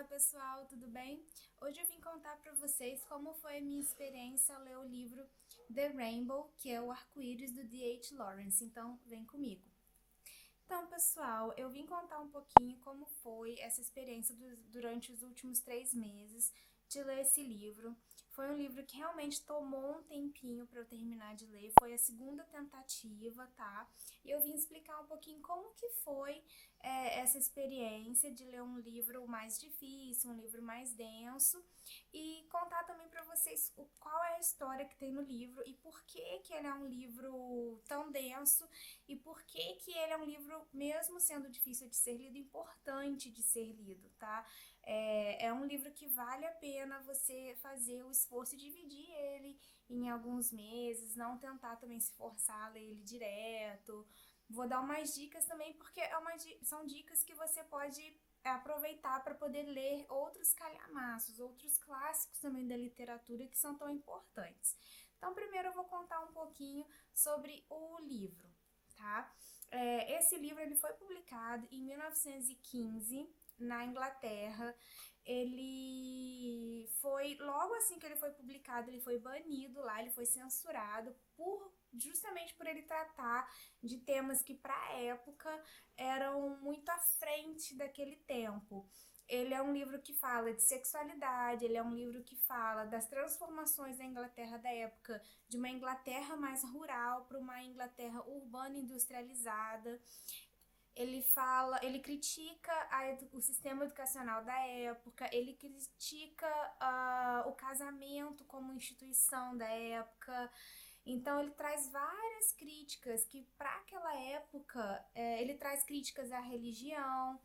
Olá pessoal, tudo bem? Hoje eu vim contar para vocês como foi a minha experiência ao ler o livro The Rainbow, que é o arco-íris do D.H. Lawrence, então vem comigo. Então pessoal, eu vim contar um pouquinho como foi essa experiência durante os últimos 3 meses de ler esse livro. Foi um livro que realmente tomou um tempinho para eu terminar de ler, foi a segunda tentativa, tá? E eu vim explicar um pouquinho como que foi essa experiência de ler um livro mais difícil, um livro mais denso, e contar também para vocês qual é a história que tem no livro e por que que ele é um livro tão denso e por que que ele é um livro, mesmo sendo difícil de ser lido, importante de ser lido, tá? É um livro que vale a pena você fazer o esforço de dividir ele em alguns meses, não tentar também se forçar a ler ele direto. Vou dar umas dicas também, porque são dicas que você pode aproveitar para poder ler outros calhamaços, outros clássicos também da literatura que são tão importantes. Então, primeiro eu vou contar um pouquinho sobre o livro, tá? Esse livro ele foi publicado em 1915 na Inglaterra. Ele foi, logo assim que ele foi publicado, ele foi banido lá, ele foi censurado justamente por ele tratar de temas que para a época eram muito à frente daquele tempo. Ele é um livro que fala de sexualidade, ele é um livro que fala das transformações da Inglaterra da época, de uma Inglaterra mais rural para uma Inglaterra urbana industrializada. Ele critica o sistema educacional da época, ele critica o casamento como instituição da época. Então ele traz várias críticas que para aquela época, ele traz críticas à religião.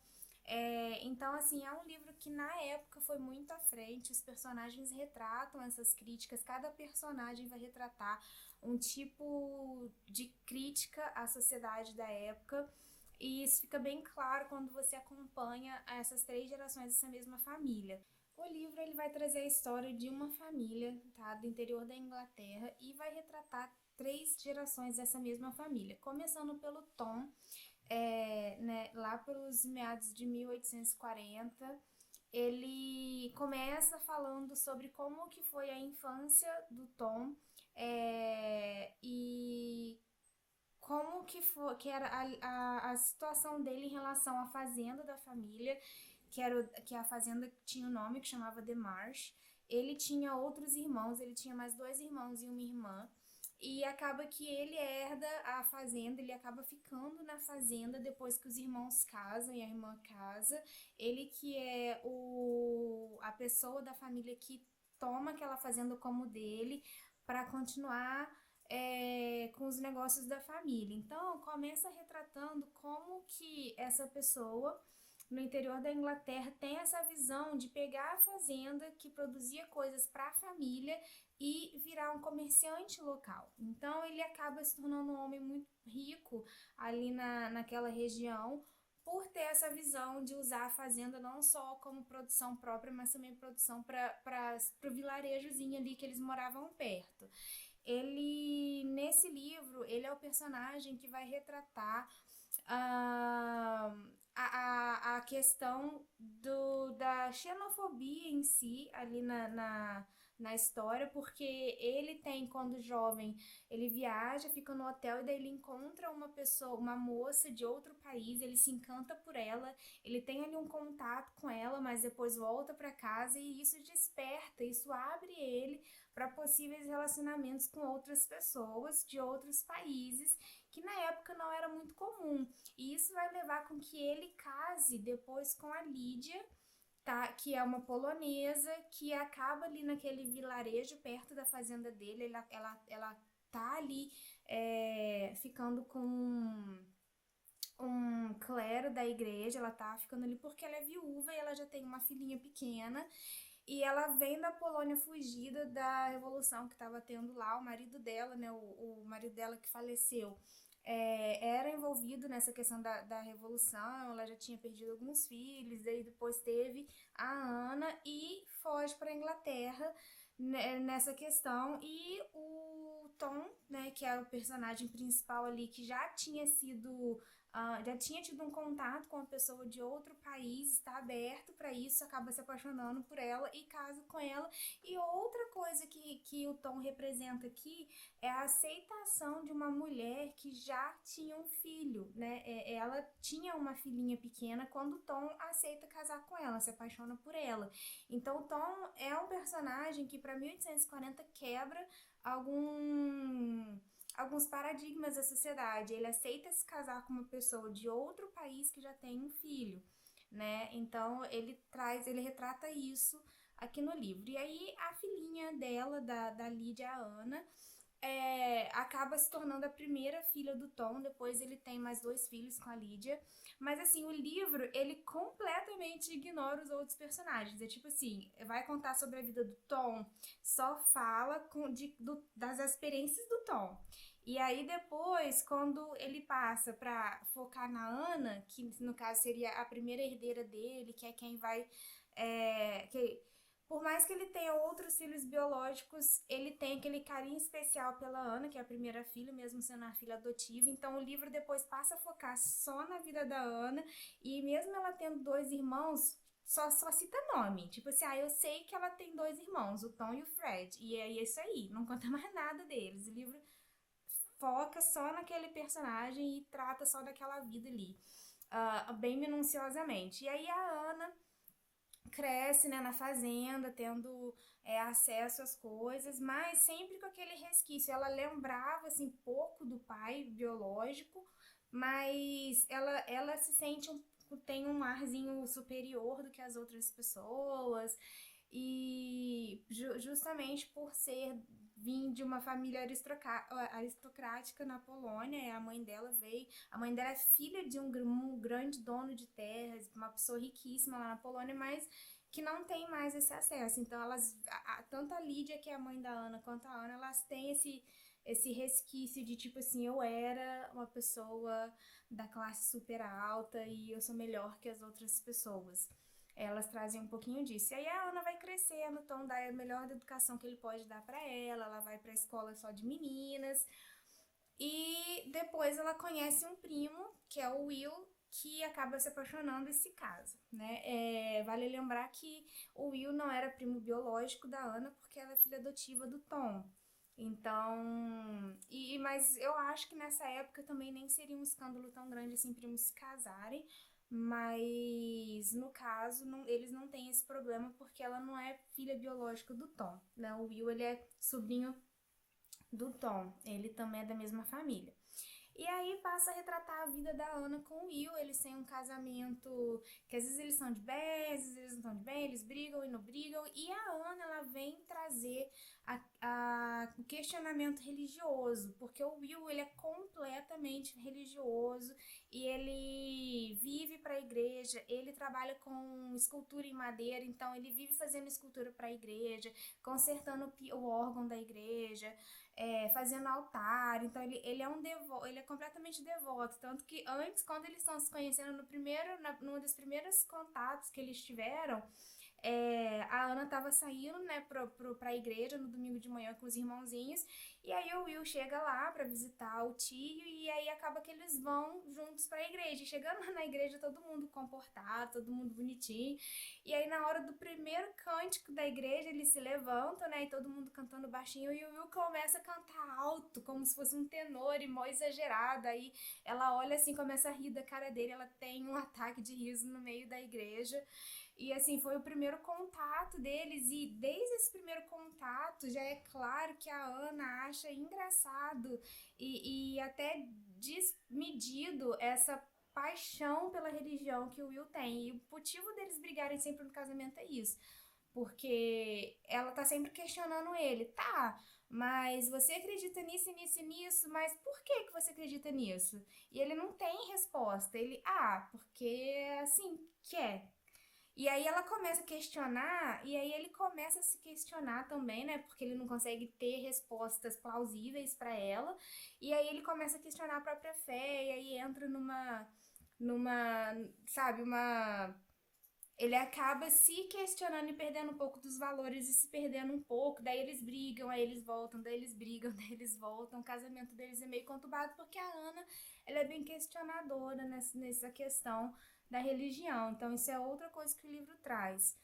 Então assim, é um livro que na época foi muito à frente, os personagens retratam essas críticas, cada personagem vai retratar um tipo de crítica à sociedade da época. E isso fica bem claro quando você acompanha essas 3 gerações dessa mesma família. O livro ele vai trazer a história de uma família, tá, do interior da Inglaterra e vai retratar 3 gerações dessa mesma família, começando pelo Tom, né, lá pelos meados de 1840. Ele começa falando sobre como que foi a infância do Tom, e como que foi, que era a situação dele em relação à fazenda da família, que a fazenda tinha um nome que chamava The Marsh. Ele tinha outros irmãos, ele tinha mais 2 irmãos e uma irmã. E acaba que ele herda a fazenda, ele acaba ficando na fazenda depois que os irmãos casam e a irmã casa. Ele que é a pessoa da família que toma aquela fazenda como dele para continuar com os negócios da família. Então, começa retratando como que essa pessoa no interior da Inglaterra tem essa visão de pegar a fazenda que produzia coisas para a família e virar um comerciante local. Então, ele acaba se tornando um homem muito rico ali naquela região por ter essa visão de usar a fazenda não só como produção própria, mas também produção para o vilarejozinho ali que eles moravam perto. Nesse livro, ele é o personagem que vai retratar ah, a questão da xenofobia em si, ali na história, porque ele tem, quando jovem, ele viaja, fica no hotel e daí ele encontra uma pessoa, uma moça de outro país, ele se encanta por ela, ele tem ali um contato com ela, mas depois volta para casa e isso desperta, isso abre ele para possíveis relacionamentos com outras pessoas de outros países, que na época não era muito comum. E isso vai levar com que ele case depois com a Lídia, tá? Que é uma polonesa que acaba ali naquele vilarejo perto da fazenda dele. Ela tá ali ficando com um clero da igreja, ela tá ficando ali porque ela é viúva e ela já tem uma filhinha pequena. E ela vem da Polônia fugida da revolução que estava tendo lá. O marido dela, né, o marido dela que faleceu, era envolvido nessa questão da revolução. Ela já tinha perdido alguns filhos, daí depois teve a Ana e foge para a Inglaterra, né, nessa questão. E o Tom, né, que é o personagem principal ali, que já tinha sido já tinha tido um contato com uma pessoa de outro país, está aberto para isso, acaba se apaixonando por ela e casa com ela. E outra coisa que o Tom representa aqui é a aceitação de uma mulher que já tinha um filho, né? Ela tinha uma filhinha pequena quando o Tom aceita casar com ela, se apaixona por ela. Então, o Tom é um personagem que para 1840 quebra algum alguns paradigmas da sociedade. Ele aceita se casar com uma pessoa de outro país que já tem um filho, né? Então ele retrata isso aqui no livro. E aí a filhinha dela, da Lídia, a Ana, acaba se tornando a primeira filha do Tom. Depois ele tem mais dois filhos com a Lídia. Mas assim, o livro, ele completamente ignora os outros personagens. É tipo assim, vai contar sobre a vida do Tom, só fala das experiências do Tom. E aí depois, quando ele passa pra focar na Ana, que no caso seria a primeira herdeira dele, que é quem vai... por mais que ele tenha outros filhos biológicos, ele tem aquele carinho especial pela Ana, que é a primeira filha, mesmo sendo a filha adotiva. Então o livro depois passa a focar só na vida da Ana. E mesmo ela tendo dois irmãos, só cita nome. Tipo assim, eu sei que ela tem dois irmãos, o Tom e o Fred. E é isso aí, não conta mais nada deles. O livro foca só naquele personagem e trata só daquela vida ali, bem minuciosamente. E aí a Ana cresce, né, na fazenda, tendo acesso às coisas, mas sempre com aquele resquício. Ela lembrava, assim, pouco do pai biológico, mas ela se sente tem um arzinho superior do que as outras pessoas, e justamente por ser vim de uma família aristocrática na Polônia. A mãe dela é filha de um grande dono de terras, uma pessoa riquíssima lá na Polônia, mas que não tem mais esse acesso. Então tanto a Lídia, que é a mãe da Ana, quanto a Ana, elas têm esse resquício de tipo assim, eu era uma pessoa da classe super alta e eu sou melhor que as outras pessoas. Elas trazem um pouquinho disso. E aí a Ana vai crescendo, o Tom dá a melhor educação que ele pode dar pra ela vai pra escola só de meninas. E depois ela conhece um primo, que é o Will, que acaba se apaixonando e se casa, né? Vale lembrar que o Will não era primo biológico da Ana, porque ela é filha adotiva do Tom. Então, mas eu acho que nessa época também nem seria um escândalo tão grande assim primos se casarem, mas no caso eles não têm esse problema porque ela não é filha biológica do Tom, né? O Will, ele é sobrinho do Tom, ele também é da mesma família. E aí passa a retratar a vida da Ana com o Will. Eles têm um casamento que às vezes eles são de bem, às vezes eles não estão de bem, eles brigam e não brigam. E a Ana, ela vem trazer o questionamento religioso, porque o Will, ele é completamente religioso e ele vive para a igreja, ele trabalha com escultura em madeira, então ele vive fazendo escultura para a igreja, consertando o órgão da igreja, fazendo altar. Então ele é ele é completamente devoto, tanto que antes, quando eles estão se conhecendo num dos primeiros contatos que eles tiveram, a Ana tava saindo, né, pra igreja no domingo de manhã com os irmãozinhos, e aí o Will chega lá pra visitar o tio, e aí acaba que eles vão juntos pra igreja. E chegando lá na igreja, todo mundo comportado, todo mundo bonitinho, e aí na hora do primeiro cântico da igreja, eles se levantam, né, e todo mundo cantando baixinho, e o Will começa a cantar alto, como se fosse um tenor e mó exagerado. Aí ela olha assim, começa a rir da cara dele, ela tem um ataque de riso no meio da igreja. E assim, foi o primeiro contato deles, e desde esse primeiro contato já é claro que a Ana acha engraçado e até desmedido essa paixão pela religião que o Will tem. E o motivo deles brigarem sempre no casamento é isso. Porque ela tá sempre questionando ele. Tá, mas você acredita nisso, nisso e nisso, mas por que você acredita nisso? E ele não tem resposta. Porque assim, quer. E aí ela começa a questionar, e aí ele começa a se questionar também, né? Porque ele não consegue ter respostas plausíveis para ela. E aí ele começa a questionar a própria fé, e aí entra sabe, ele acaba se questionando e perdendo um pouco dos valores e se perdendo um pouco. Daí eles brigam, aí eles voltam, daí eles brigam, daí eles voltam. O casamento deles é meio conturbado porque a Ana, ela é bem questionadora nessa questão da religião. Então isso é outra coisa que o livro traz.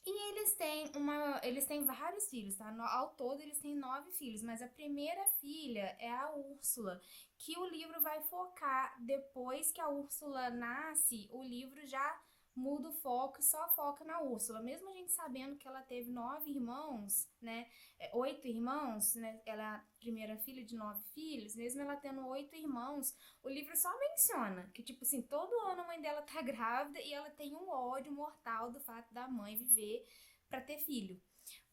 E eles têm vários filhos, tá? Ao todo eles têm 9 filhos, mas a primeira filha é a Úrsula, que o livro vai focar depois que a Úrsula nasce, o livro já muda o foco e só foca na Úrsula. Mesmo a gente sabendo que ela teve 9 irmãos, né? 8 irmãos, né? Ela é a primeira filha de 9 filhos, mesmo ela tendo 8 irmãos, o livro só menciona que, tipo assim, todo ano a mãe dela tá grávida e ela tem um ódio mortal do fato da mãe viver pra ter filho.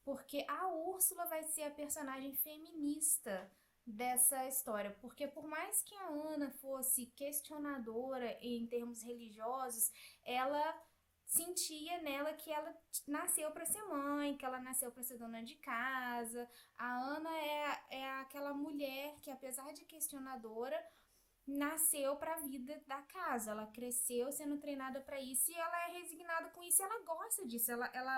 Porque a Úrsula vai ser a personagem feminista dessa história. Porque por mais que a Ana fosse questionadora em termos religiosos, ela sentia nela que ela nasceu para ser mãe, que ela nasceu para ser dona de casa. A Ana é aquela mulher que, apesar de questionadora, nasceu para a vida da casa. Ela cresceu sendo treinada para isso e ela é resignada com isso. E ela gosta disso.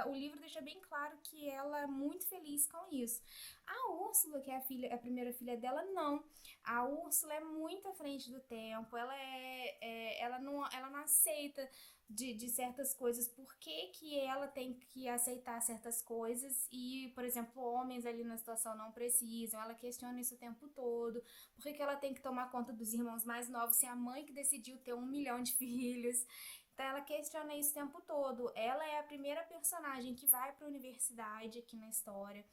O livro deixa bem claro que ela é muito feliz com isso. A Úrsula, que é a primeira filha dela, não. A Úrsula é muito à frente do tempo. Ela não aceita de certas coisas. Por que que ela tem que aceitar certas coisas e, por exemplo, homens ali na situação não precisam? Ela questiona isso o tempo todo. Por que que ela tem que tomar conta dos irmãos mais novos se é a mãe que decidiu ter 1 milhão de filhos? Então ela questiona isso o tempo todo. Ela é a primeira personagem que vai para a universidade aqui na história.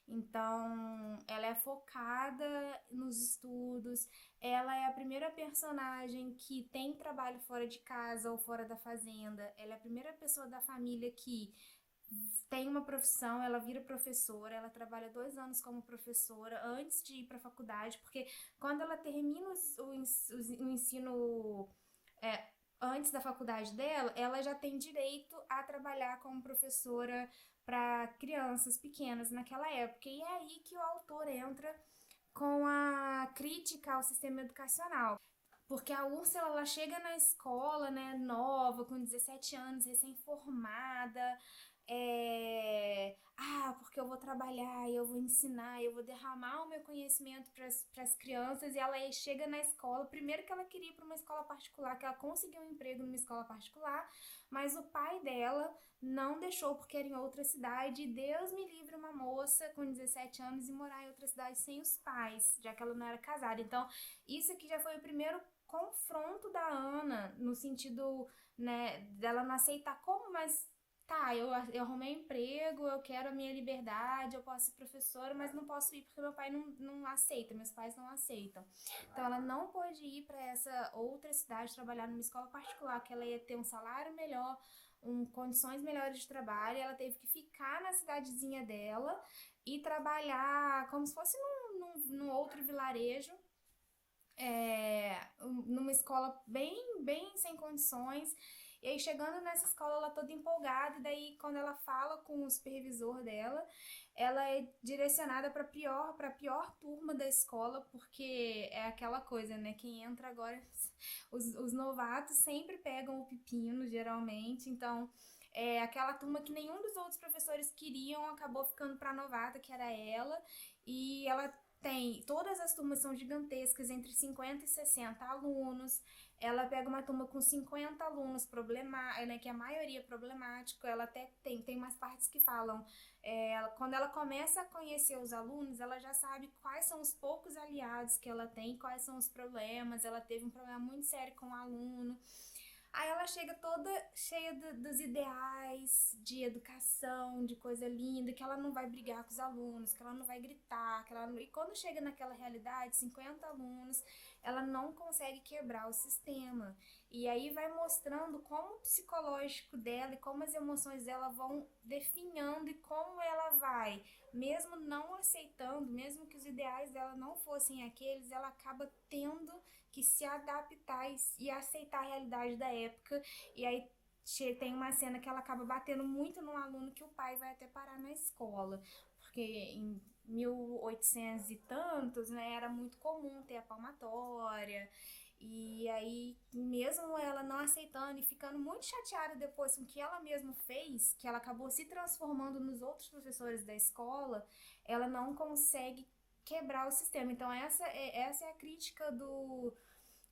Então ela é focada nos estudos. Ela é a primeira personagem que tem trabalho fora de casa ou fora da fazenda. Ela é a primeira pessoa da família que tem uma profissão, ela vira professora, ela trabalha 2 anos como professora antes de ir para a faculdade, porque quando ela termina o ensino é, antes da faculdade dela, ela já tem direito a trabalhar como professora para crianças pequenas naquela época. E é aí que o autor entra com a crítica ao sistema educacional. Porque a Úrsula, ela chega na escola, né, nova, com 17 anos, recém-formada, porque eu vou trabalhar, eu vou ensinar, eu vou derramar o meu conhecimento para as crianças, e ela chega na escola, primeiro que ela queria ir para uma escola particular, que ela conseguiu um emprego numa escola particular, mas o pai dela não deixou porque era em outra cidade, e Deus me livre uma moça com 17 anos e morar em outra cidade sem os pais, já que ela não era casada. Então, isso aqui já foi o primeiro confronto da Ana, no sentido, né, dela não aceitar como, mas tá, eu arrumei emprego, eu quero a minha liberdade, eu posso ser professora, mas não posso ir porque meu pai não aceita, meus pais não aceitam. Então ela não pôde ir para essa outra cidade trabalhar numa escola particular, que ela ia ter um salário melhor, condições melhores de trabalho, ela teve que ficar na cidadezinha dela e trabalhar como se fosse num outro vilarejo, numa escola bem sem condições. E aí, chegando nessa escola, ela toda empolgada, e daí, quando ela fala com o supervisor dela, ela é direcionada para a pior turma da escola, porque é aquela coisa, né? Quem entra agora, os novatos sempre pegam o pepino, geralmente, então. É, aquela turma que nenhum dos outros professores queriam acabou ficando para a novata, que era ela, e ela todas as turmas são gigantescas, entre 50 e 60 alunos. Ela pega uma turma com 50 alunos, né, que a maioria é problemático. Ela até tem umas partes que falam, quando ela começa a conhecer os alunos, ela já sabe quais são os poucos aliados que ela tem, quais são os problemas. Ela teve um problema muito sério com o aluno. Aí ela chega toda cheia dos ideais de educação, de coisa linda, que ela não vai brigar com os alunos, que ela não vai gritar, e quando chega naquela realidade, 50 alunos, ela não consegue quebrar o sistema. E aí vai mostrando como o psicológico dela e como as emoções dela vão definhando e como ela vai, mesmo não aceitando, mesmo que os ideais dela não fossem aqueles, ela acaba tendo que se adaptar e aceitar a realidade da época. E aí tem uma cena que ela acaba batendo muito num aluno que o pai vai até parar na escola, porque em 1800 e tantos, né, era muito comum ter a palmatória. E aí, mesmo ela não aceitando e ficando muito chateada depois com o que ela mesma fez, que ela acabou se transformando nos outros professores da escola, ela não consegue quebrar o sistema. Então, essa é a crítica do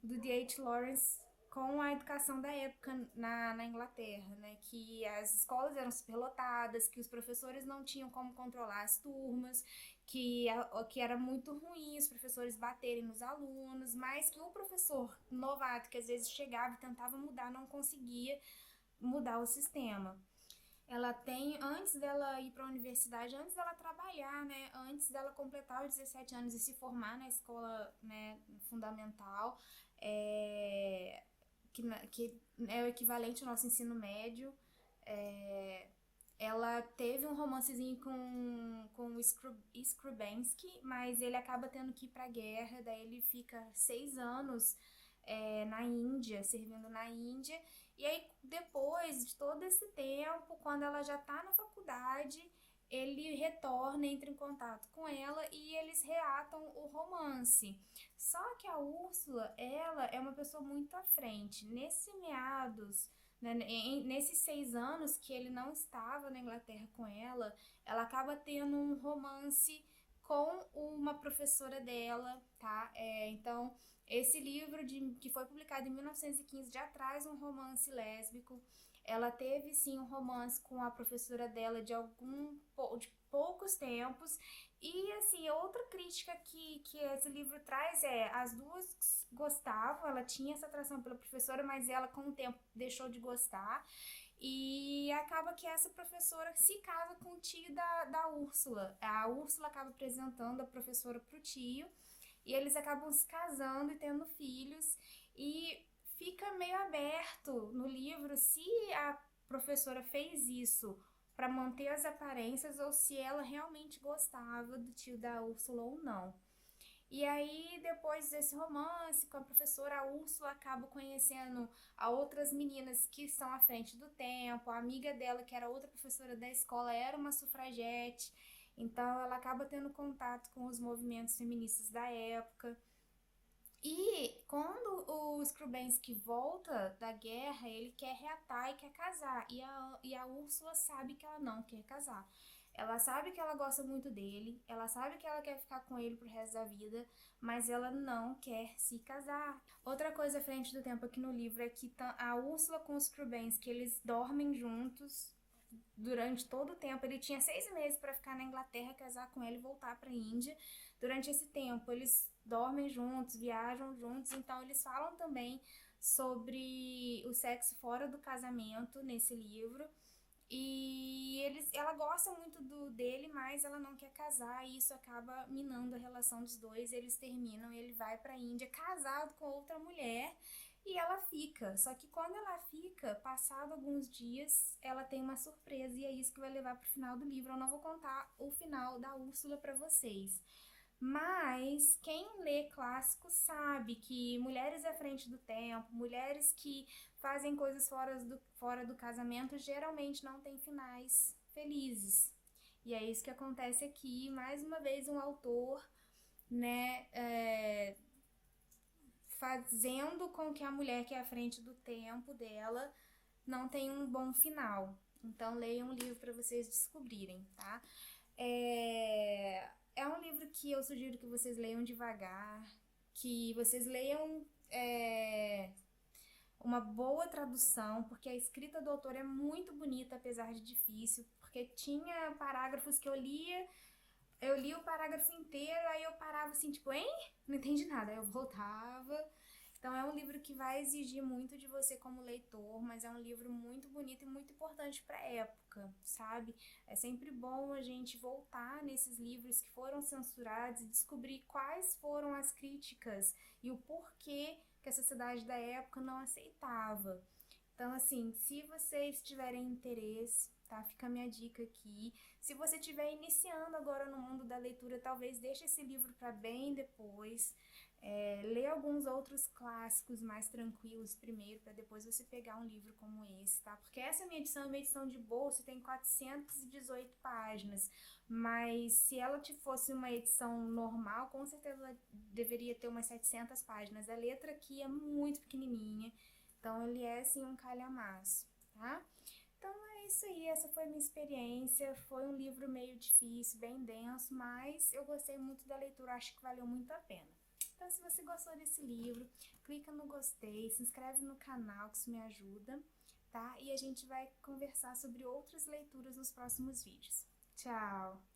D.H. Lawrence com a educação da época na Inglaterra, né? Que as escolas eram superlotadas, que os professores não tinham como controlar as turmas, que era muito ruim os professores baterem nos alunos, mas que o professor novato, que às vezes chegava e tentava mudar, não conseguia mudar o sistema. Ela tem, antes dela ir para a universidade, antes dela trabalhar, né, antes dela completar os 17 anos e se formar na escola, né, fundamental, é, que é o equivalente ao nosso ensino médio, é, ela teve um romancezinho com o Skrubanski, mas ele acaba tendo que ir pra guerra, daí ele fica 6 anos na Índia, servindo na Índia, e aí depois de todo esse tempo, quando ela já tá na faculdade, ele retorna, entra em contato com ela e eles reatam o romance. Só que a Úrsula, ela é uma pessoa muito à frente. Né, nesses 6 anos que ele não estava na Inglaterra com ela acaba tendo um romance com uma professora dela, tá? Então, esse livro que foi publicado em 1915 já traz um romance lésbico. Ela teve sim um romance com a professora dela de poucos tempos. E assim, outra crítica que esse livro traz as duas gostavam, ela tinha essa atração pela professora, mas ela com o tempo deixou de gostar. E acaba que essa professora se casa com o tio da Úrsula. A Úrsula acaba apresentando a professora pro tio e eles acabam se casando e tendo filhos. E fica meio aberto no livro se a professora fez isso para manter as aparências ou se ela realmente gostava do tio da Úrsula ou não. E aí, depois desse romance com a professora, a Úrsula acaba conhecendo a outras meninas que estão à frente do tempo. A amiga dela, que era outra professora da escola, era uma sufragete. Então, ela acaba tendo contato com os movimentos feministas da época. E quando o Skrubanski volta da guerra, ele quer reatar e quer casar. E a Úrsula sabe que ela não quer casar. Ela sabe que ela gosta muito dele, ela sabe que ela quer ficar com ele pro resto da vida, mas ela não quer se casar. Outra coisa à frente do tempo aqui no livro é que a Úrsula com os Skrubanski, eles dormem juntos durante todo o tempo. Ele tinha 6 meses para ficar na Inglaterra, casar com ela e voltar para a Índia. Durante esse tempo, eles dormem juntos, viajam juntos, então eles falam também sobre o sexo fora do casamento nesse livro. E ela gosta muito dele, mas ela não quer casar e isso acaba minando a relação dos dois. Eles terminam e ele vai para a Índia casado com outra mulher e ela fica. Só que quando ela fica, passado alguns dias, ela tem uma surpresa e é isso que vai levar pro final do livro. Eu não vou contar o final da Úrsula para vocês. Mas quem lê clássico sabe que mulheres à frente do tempo, mulheres que fazem coisas fora do casamento, geralmente não têm finais felizes. E é isso que acontece aqui. Mais uma vez, um autor, né, fazendo com que a mulher que é à frente do tempo dela não tenha um bom final. Então, leiam um livro para vocês descobrirem, tá? É um livro que eu sugiro que vocês leiam devagar, que vocês leiam uma boa tradução, porque a escrita do autor é muito bonita, apesar de difícil, porque tinha parágrafos que eu li o parágrafo inteiro, aí eu parava assim, tipo, hein? Não entendi nada, aí eu voltava. Então é um livro que vai exigir muito de você como leitor, mas é um livro muito bonito e muito importante para a época, sabe? É sempre bom a gente voltar nesses livros que foram censurados e descobrir quais foram as críticas e o porquê que a sociedade da época não aceitava. Então, assim, se vocês tiverem interesse, tá? Fica a minha dica aqui. Se você estiver iniciando agora no mundo da leitura, talvez deixe esse livro para bem depois. Lê alguns outros clássicos mais tranquilos primeiro, para depois você pegar um livro como esse, tá? Porque essa minha edição é uma edição de bolso e tem 418 páginas, mas se ela fosse uma edição normal, com certeza ela deveria ter umas 700 páginas. A letra aqui é muito pequenininha, então ele é assim um calhamaço, tá? Então é isso aí, essa foi a minha experiência. Foi um livro meio difícil, bem denso, mas eu gostei muito da leitura, acho que valeu muito a pena. Então, se você gostou desse livro, clica no gostei, se inscreve no canal, que isso me ajuda, tá? E a gente vai conversar sobre outras leituras nos próximos vídeos. Tchau!